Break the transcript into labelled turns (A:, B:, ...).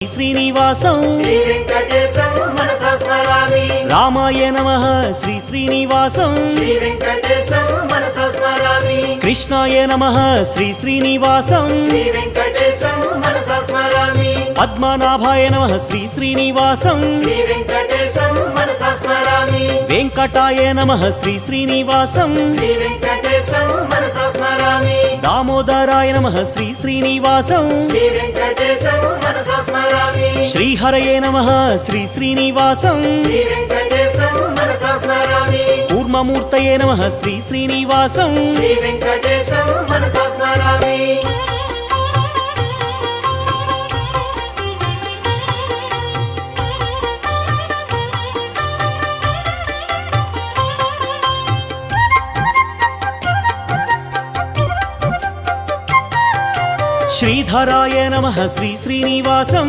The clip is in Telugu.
A: శ్రీనివాసం
B: శ్రీ వెంకటేశం మనసా స్మరామి.
A: రామాయ నమః శ్రీ శ్రీనివాసం
B: శ్రీ వెంకటేశం మనసా స్మరామి.
A: కృష్ణాయ నమః శ్రీ శ్రీనివాసం
B: శ్రీ వెంకటేశం మనసా స్మరామి.
A: పద్మనాభాయ నమః శ్రీ శ్రీనివాసం
B: శ్రీ వెంకటేశం మనసా స్మరామి.
A: వెంకటాయ నమః శ్రీ శ్రీనివాసం
B: శ్రీ వెంకటేశం మనసా స్మరామి.
A: దామోదరాయ నమః శ్రీ శ్రీనివాసం
B: శ్రీ వెంకటేశం మనసా స్మరామి.
A: శ్రీహరయే నమః శ్రీ శ్రీనివాసం
B: శ్రీ వెంకటేశం మనసా స్మరామి.
A: కూర్మమూర్తయే నమః శ్రీ శ్రీనివాసం
B: శ్రీ వెంకటేశం మనసా స్మరామి.
A: శ్రీధరాయ నమః శ్రీ శ్రీనివాసం